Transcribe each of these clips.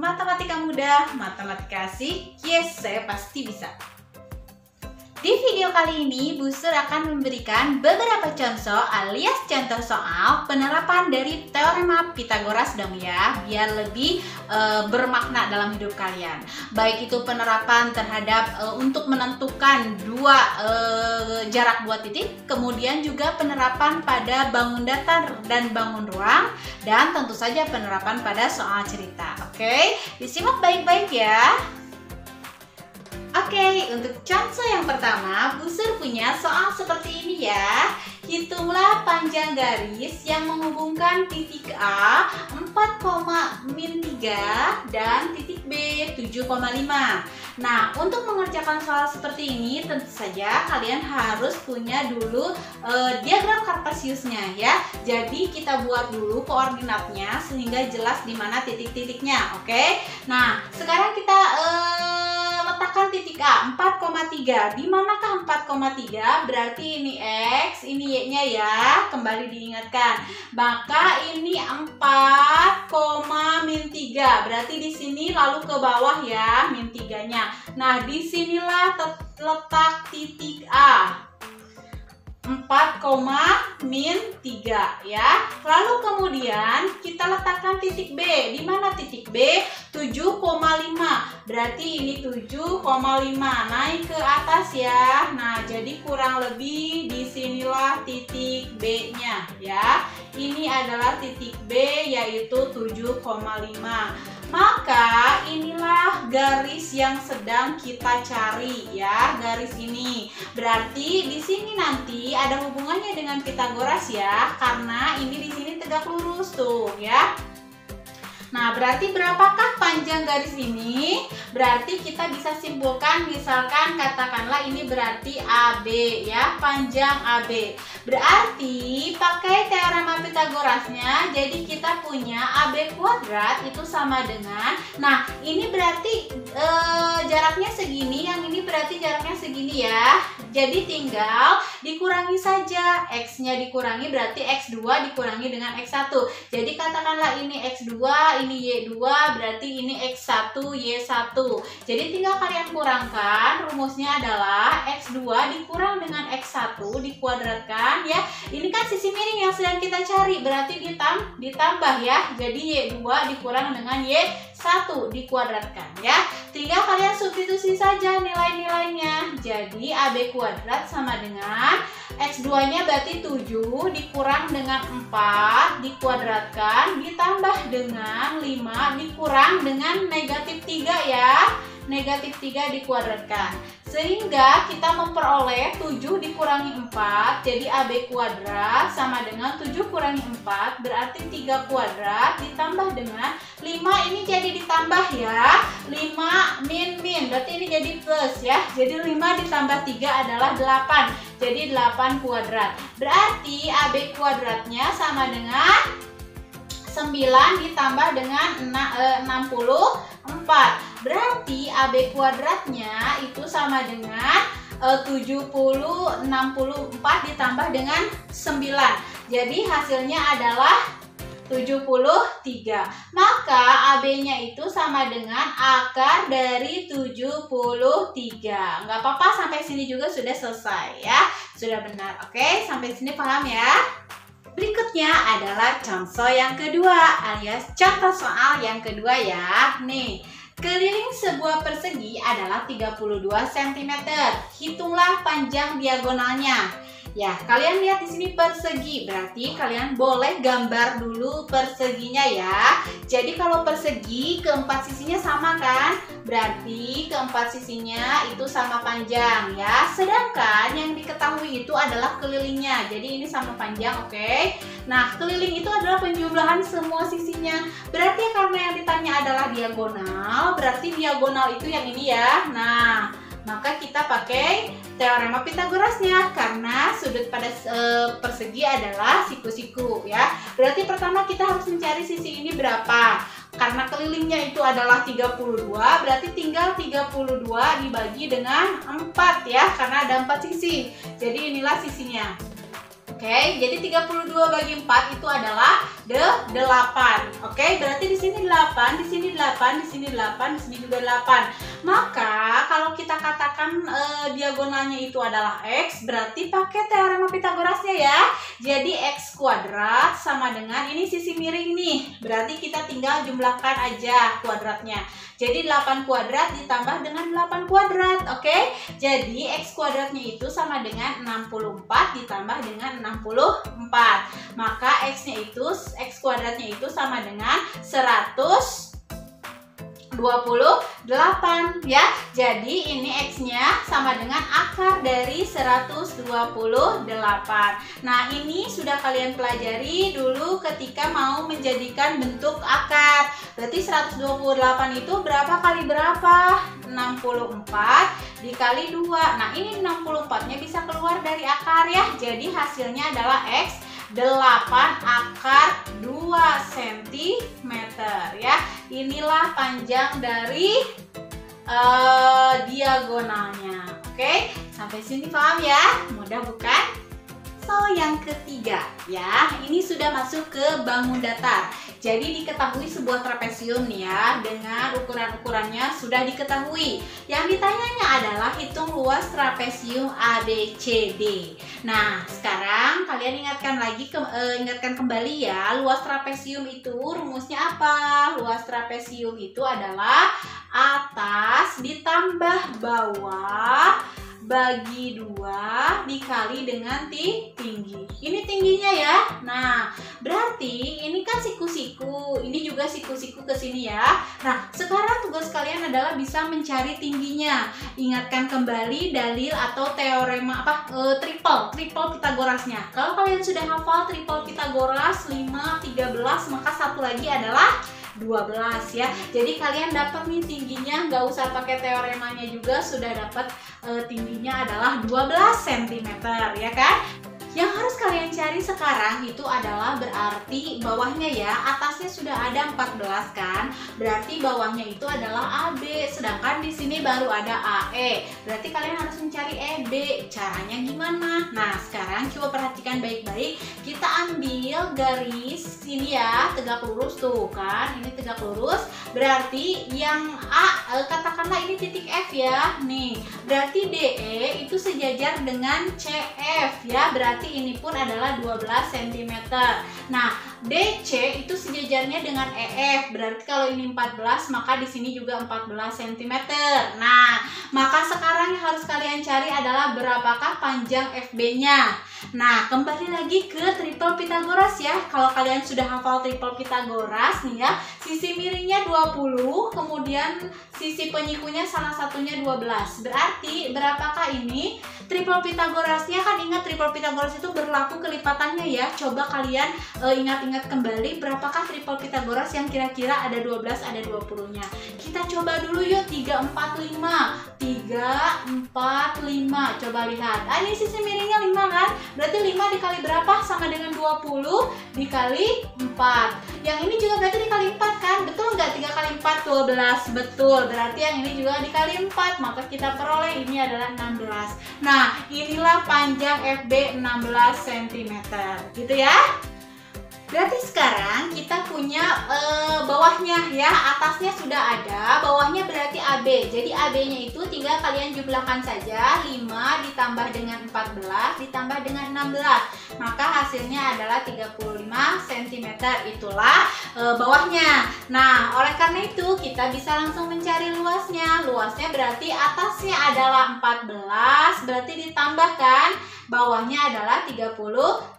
Matematika mudah, matematika asik, yes, saya pasti bisa. Di video kali ini, Bu Sur akan memberikan beberapa contoh alias contoh soal penerapan dari teorema Pythagoras dong ya, biar lebih bermakna dalam hidup kalian. Baik itu penerapan terhadap untuk menentukan jarak dua titik, kemudian juga penerapan pada bangun datar dan bangun ruang, dan tentu saja penerapan pada soal cerita. Oke, disimak baik-baik ya. Oke, untuk contoh yang pertama, Bu Sur punya soal seperti ini ya. Hitunglah panjang garis yang menghubungkan titik A 4,-3 dan titik B 7,5. Nah, untuk mengerjakan soal seperti ini, tentu saja kalian harus punya dulu diagram Cartesiusnya ya. Jadi kita buat dulu koordinatnya sehingga jelas di mana titik-titiknya. Oke. Nah, sekarang kita letakkan titik A 4,3. Di manakah 4,3? Berarti ini X, ini Y-nya ya. Kembali diingatkan. Maka ini 4,-3. Berarti di sini lalu ke bawah ya, min 3-nya. Nah, disinilah letak titik A. 4,-3 ya. Lalu kemudian kita letakkan titik B. Di mana titik B? 7,5. Berarti ini 7,5 naik ke atas ya. Nah, jadi kurang lebih disinilah titik B-nya ya. Ini adalah titik B yaitu 7,5. Maka inilah garis yang sedang kita cari ya, garis ini. Berarti di sini nanti ada hubungannya dengan Pythagoras ya, karena ini di sini tegak lurus tuh ya. Nah, berarti berapakah panjang garis ini? Berarti kita bisa simpulkan, misalkan katakanlah ini berarti AB ya, panjang AB. Berarti pakai teorema Pythagorasnya, jadi kita punya AB kuadrat itu sama dengan, nah ini berarti jaraknya segini, yang ini berarti jaraknya segini ya. Jadi tinggal dikurangi saja, X-nya dikurangi berarti X2 dikurangi dengan X1. Jadi katakanlah ini X2, ini Y2, berarti ini X1, Y1. Jadi tinggal kalian kurangkan, rumusnya adalah X2 dikurang dengan X1 dikuadratkan ya. Ini kan sisi miring yang sedang kita cari, berarti ditambah ya. Jadi Y2 dikurang dengan Y1 dikuadratkan ya. Tinggal kalian substitusi saja nilai-nilainya. Jadi AB kuadrat sama dengan X2-nya berarti 7 dikurang dengan 4 dikuadratkan ditambah dengan 5 dikurang dengan negatif 3 ya. Negatif 3 dikuadratkan. Sehingga kita memperoleh 7 dikurangi 4, jadi AB kuadrat sama dengan 7 kurangi 4, berarti 3 kuadrat ditambah dengan 5, ini jadi ditambah ya. 5 min, berarti ini jadi plus ya. Jadi 5 ditambah 3 adalah 8, jadi 8 kuadrat. Berarti AB kuadratnya sama dengan 9 ditambah dengan 64. Berarti AB kuadratnya itu sama dengan 64 ditambah dengan 9. Jadi hasilnya adalah 73. Maka AB-nya itu sama dengan akar dari 73. Nggak apa-apa, sampai sini juga sudah selesai ya. Sudah benar. Oke, sampai sini paham ya? Berikutnya adalah contoh yang kedua alias contoh soal yang kedua ya. Nih, keliling sebuah persegi adalah 32 cm. Hitunglah panjang diagonalnya. Ya, kalian lihat di sini persegi, berarti kalian boleh gambar dulu perseginya ya. Jadi kalau persegi keempat sisinya sama kan? Berarti keempat sisinya itu sama panjang ya. Sedangkan yang diketahui itu adalah kelilingnya. Jadi ini sama panjang, oke? Nah, keliling itu adalah penjumlahan semua sisinya. Berarti karena yang ditanya adalah diagonal, berarti diagonal itu yang ini ya. Nah, maka kita pakai teorema Pythagorasnya karena sudut pada persegi adalah siku-siku ya. Berarti pertama kita harus mencari sisi ini berapa. Karena kelilingnya itu adalah 32, berarti tinggal 32 dibagi dengan 4 ya, karena ada 4 sisi. Jadi inilah sisinya. Oke, Oke, jadi 32 bagi 4 itu adalah 8. Oke, berarti di sini 8, di sini 8, di sini 8, di sini juga 8. Maka kalau kita katakan diagonalnya itu adalah X, berarti pakai teorema Pitagorasnya ya. Jadi X kuadrat sama dengan ini sisi miring nih. Berarti kita tinggal jumlahkan aja kuadratnya. Jadi 8 kuadrat ditambah dengan 8 kuadrat. Oke, jadi X kuadratnya itu sama dengan 64 ditambah dengan 64. Maka X kuadratnya itu sama dengan 128 ya. Jadi ini X-nya sama dengan akar dari 128. Nah, ini sudah kalian pelajari dulu ketika mau menjadikan bentuk akar. Berarti 128 itu berapa kali berapa? 64 dikali 2. Nah, ini 64-nya bisa keluar dari akar ya. Jadi hasilnya adalah X 8 akar 2 cm ya. Inilah panjang dari diagonalnya. Oke, sampai sini paham ya? Mudah bukan? So, yang ketiga ya, ini sudah masuk ke bangun datar. Jadi diketahui sebuah trapesium nih ya, dengan ukuran-ukurannya sudah diketahui. Yang ditanyanya adalah hitung luas trapesium ABCD. Nah, sekarang kalian ingatkan kembali ya, luas trapesium itu rumusnya apa? Luas trapesium itu adalah atas ditambah bawah bagi 2 dikali dengan tinggi. Ini tingginya ya. Nah, berarti ini kan siku-siku, ini juga siku-siku ke sini ya. Nah, sekarang tugas kalian adalah bisa mencari tingginya. Ingatkan kembali dalil atau teorema triple Pitagorasnya. Kalau kalian sudah hafal triple Pitagoras 5, 13, maka satu lagi adalah 12 ya. Jadi kalian dapat nih tingginya, nggak usah pakai teoremanya juga sudah dapat tingginya adalah 12 cm ya kan. Yang harus kalian cari sekarang itu adalah berarti bawahnya ya, atasnya sudah ada 14 kan, berarti bawahnya itu adalah AB, sedangkan di sini baru ada AE, berarti kalian harus mencari EB. Caranya gimana? Nah, sekarang coba perhatikan baik-baik, kita ambil garis sini ya, tegak lurus tuh kan, ini tegak lurus, berarti yang A, katakanlah ini titik F ya, nih, berarti DE itu sejajar dengan CF ya, berarti ini pun adalah 12 cm. Nah, DC itu sejajarnya dengan EF. Berarti kalau ini 14, maka di sini juga 14 cm. Nah, maka sekarang yang harus kalian cari adalah berapakah panjang FB-nya. Nah, kembali lagi ke triple Pitagoras ya. Kalau kalian sudah hafal triple Pitagoras nih ya, sisi miringnya 20, kemudian sisi penyikunya salah satunya 12. Berarti berapakah ini? Triple Pitagorasnya kan, ingat triple Pitagoras itu berlaku kelipatannya ya. Coba kalian ingat-ingat kembali berapakah triple Pitagoras yang kira-kira ada 12, ada 20-nya. Kita coba dulu yuk, 3, 4, 5. 3, 4, 5. Coba lihat. Ini sisi miringnya 5 kan? Berarti 5 dikali berapa? Sama dengan 20 dikali 4. Yang ini juga berarti dikali 4 kan? Betul nggak? 3 kali 4, 12. Betul. Berarti yang ini juga dikali 4. Maka kita peroleh ini adalah 16. Nah, inilah panjang FB 16 cm. Gitu ya. Berarti sekarang kita punya bawahnya ya, atasnya sudah ada, bawahnya berarti AB. Jadi AB-nya itu tinggal kalian jumlahkan saja, 5 ditambah dengan 14 ditambah dengan 16. Maka hasilnya adalah 35 cm. Itulah bawahnya. Nah, oleh karena itu kita bisa langsung mencari luasnya. Luasnya berarti atasnya adalah 14, berarti ditambahkan bawahnya adalah 35.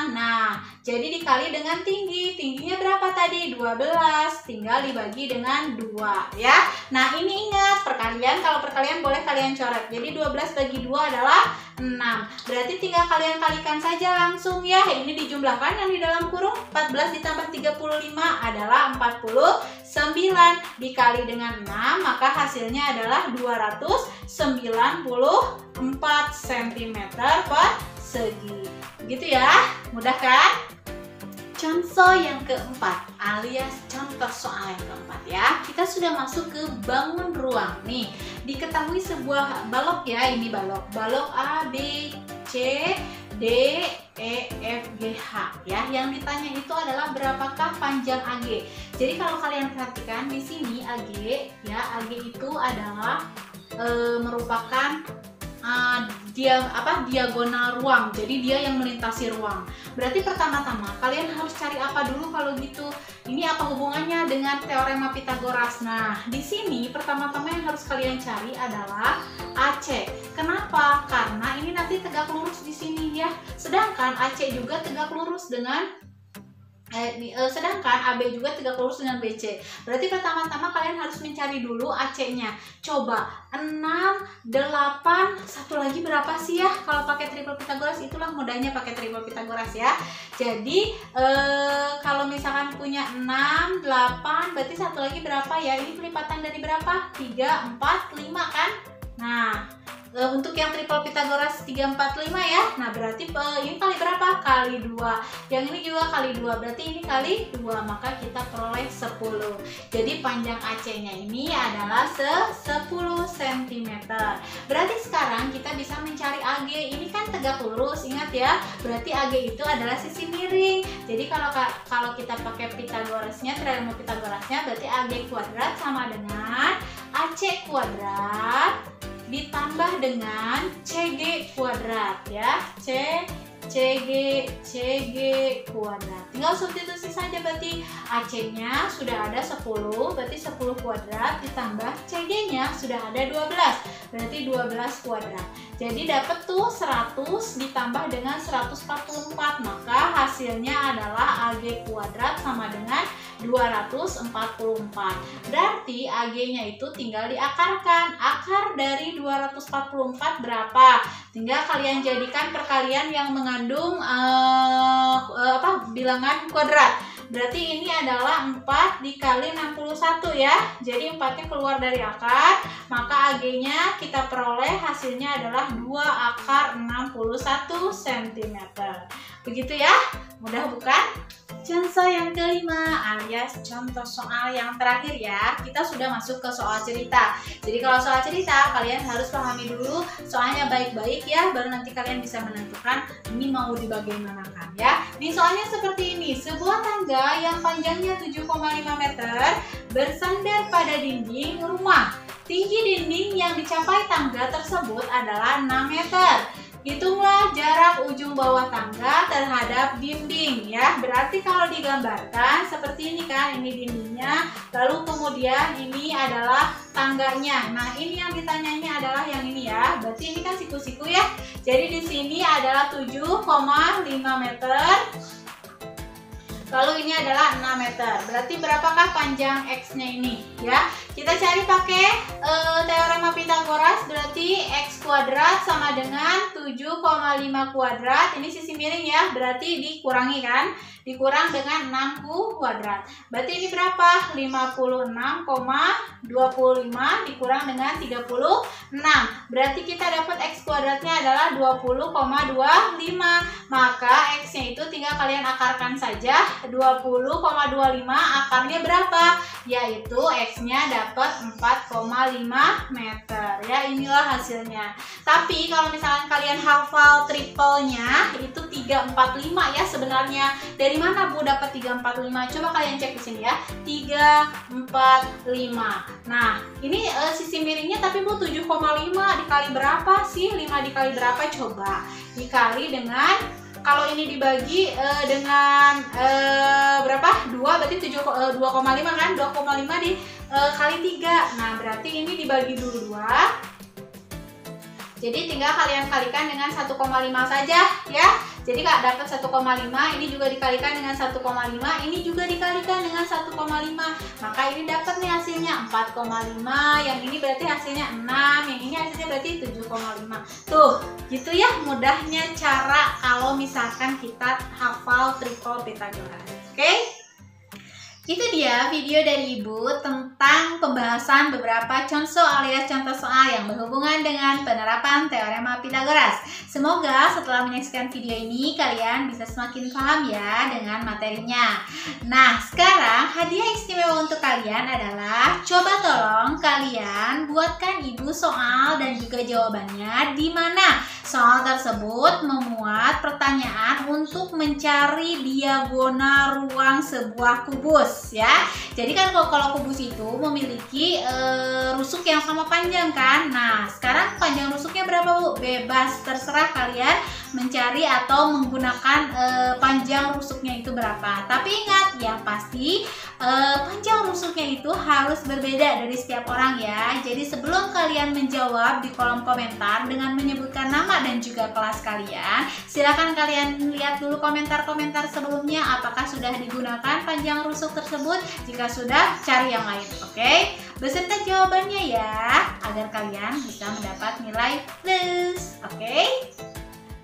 Nah, jadi dikali dengan tingginya berapa tadi? 12, tinggal dibagi dengan 2 ya. Nah, ini ingat perkalian, kalau perkalian boleh kalian coret. Jadi 12 bagi 2 adalah 6. Berarti tinggal kalian kalikan saja langsung ya. Ini dijumlahkan yang di dalam kurung, 14 ditambah 35 adalah 49 dikali dengan 6, maka hasilnya adalah 294 cm persegi. Gitu ya, mudah kan? Contoh yang keempat alias contoh soal yang keempat ya. Kita sudah masuk ke bangun ruang nih. Diketahui sebuah balok ya, ini balok A, B, C, D, E, F, G, H ya. Yang ditanya itu adalah berapakah panjang AG. Jadi kalau kalian perhatikan di sini AG ya, AG itu adalah merupakan diagonal ruang. Jadi dia yang melintasi ruang. Berarti pertama-tama kalian harus cari apa dulu kalau gitu? Ini apa hubungannya dengan teorema Pythagoras? Nah, di sini pertama-tama yang harus kalian cari adalah AC. Kenapa? Karena ini nanti tegak lurus di sini ya. Sedangkan AC juga tegak lurus dengan sedangkan AB juga tegak lurus dengan BC. Berarti pertama-tama kalian harus mencari dulu AC-nya. Coba 6, 8, satu lagi berapa sih ya? Kalau pakai triple Pythagoras, itulah mudahnya pakai triple Pythagoras ya. Jadi kalau misalkan punya 6, 8, berarti satu lagi berapa ya? Ini pelipatan dari berapa? 3, 4, 5 kan? Nah, untuk yang triple Pythagoras 3, 4, 5 ya. Nah, berarti ini kali berapa? Kali 2. Yang ini juga kali 2. Berarti ini kali 2. Maka kita peroleh 10. Jadi panjang AC-nya ini adalah 10 cm. Berarti sekarang kita bisa mencari AG. Ini kan tegak lurus, ingat ya. Berarti AG itu adalah sisi miring. Jadi kalau kita pakai Pythagorasnya, teorema Pythagorasnya, berarti AG kuadrat sama dengan AC kuadrat ditambah dengan CG kuadrat ya. CG kuadrat. Tinggal substitusi saja, berarti AC-nya sudah ada 10, berarti 10 kuadrat ditambah CG-nya sudah ada 12, berarti 12 kuadrat. Jadi dapat tuh 100 ditambah dengan 144, maka hasilnya adalah AG kuadrat sama dengan 244. Berarti AG-nya itu tinggal diakarkan. Akar dari 244 berapa? Tinggal kalian jadikan perkalian yang mengandung bilangan kuadrat. Berarti ini adalah 4 dikali 61 ya. Jadi 4-nya keluar dari akar, maka AG-nya kita peroleh hasilnya adalah 2 akar 61 cm. Begitu ya? Mudah bukan? Contoh yang kelima alias contoh soal yang terakhir ya. Kita sudah masuk ke soal cerita. Jadi kalau soal cerita kalian harus pahami dulu soalnya baik-baik ya, baru nanti kalian bisa menentukan ini mau dibagaimanakan ya. Ini soalnya seperti ini. Sebuah tangga yang panjangnya 7,5 meter bersandar pada dinding rumah. Tinggi dinding yang dicapai tangga tersebut adalah 6 meter. Hitunglah jarak ujung bawah tangga terhadap dinding ya. Berarti kalau digambarkan seperti ini kan, ini dindingnya, lalu kemudian ini adalah tangganya. Nah, ini yang ditanyanya adalah yang ini ya. Berarti ini kan siku-siku ya. Jadi di sini adalah 7,5 meter. Lalu ini adalah 6 meter. Berarti berapakah panjang X-nya ini ya? Kita cari pakai teorema Pythagoras. Berarti X kuadrat sama dengan 7,5 kuadrat. Ini sisi miring ya. Berarti dikurangi kan? Dikurang dengan 6 kuadrat. Berarti ini berapa? 56,25 dikurang dengan 36. Berarti kita dapat X kuadratnya adalah 20,25. Maka X-nya itu tinggal kalian akarkan saja. 20,25 akarnya berapa? Yaitu X-nya dapat 4,5 meter. Ya, inilah hasilnya. Tapi kalau misalkan kalian hafal triple-nya itu 345 ya sebenarnya. Dari mana Bu dapat 345? Coba kalian cek di sini ya. 345. Nah, ini sisi miringnya tapi Bu 7,5 dikali berapa sih? 5 dikali berapa? Coba dikali dengan, kalau ini dibagi dengan berapa? 2 berarti 2,5 kan? 2,5 kali 3. Nah, berarti ini dibagi dulu 2. Jadi tinggal kalian kalikan dengan 1,5 saja ya. Jadi Kak dapat 1,5, ini juga dikalikan dengan 1,5, ini juga dikalikan dengan 1,5. Maka ini dapat nih hasilnya 4,5, yang ini berarti hasilnya 6, yang ini hasilnya berarti 7,5. Tuh, gitu ya mudahnya cara kalau misalkan kita hafal triple Pythagoras. Oke? Itu dia video dari Ibu tentang pembahasan beberapa contoh alias contoh soal yang berhubungan dengan penerapan teorema Pythagoras. Semoga setelah menyaksikan video ini kalian bisa semakin paham ya dengan materinya. Nah, sekarang hadiah istimewa untuk kalian adalah coba tolong kalian buatkan Ibu soal dan juga jawabannya di mana soal tersebut memuat pertanyaan untuk mencari diagonal ruang sebuah kubus ya. Jadi kan kalau kubus itu memiliki rusuk yang sama panjang kan. Nah, sekarang panjang rusuknya berapa Bu? Bebas, terserah kalian mencari atau menggunakan panjang rusuknya itu berapa. Tapi ingat, yang pasti panjang rusuknya itu harus berbeda dari setiap orang ya. Jadi sebelum kalian menjawab di kolom komentar dengan menyebutkan nama dan juga kelas kalian, silakan kalian lihat dulu komentar-komentar sebelumnya apakah sudah digunakan panjang rusuk tersebut. Jika sudah, cari yang lain, oke? Beserta jawabannya ya, agar kalian bisa mendapat nilai plus, oke?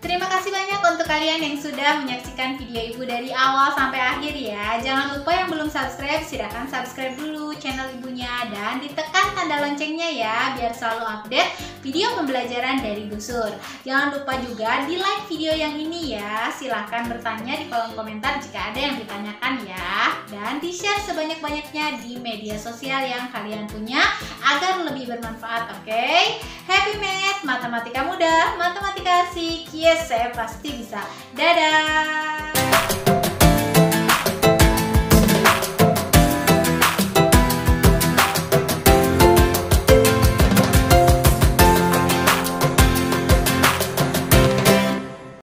Terima kasih banyak untuk kalian yang sudah menyaksikan video Ibu dari awal sampai akhir ya. Jangan lupa yang belum subscribe, silahkan subscribe dulu channel Ibunya dan ditekan tanda loncengnya ya, biar selalu update video pembelajaran dari Busur. Jangan lupa juga di like video yang ini ya. Silahkan bertanya di kolom komentar jika ada yang ditanyakan ya. Dan di-share sebanyak-banyaknya di media sosial yang kalian punya agar lebih bermanfaat, oke? Happy Math, matematika mudah, matematika asik. Yes, saya pasti bisa. Dadah!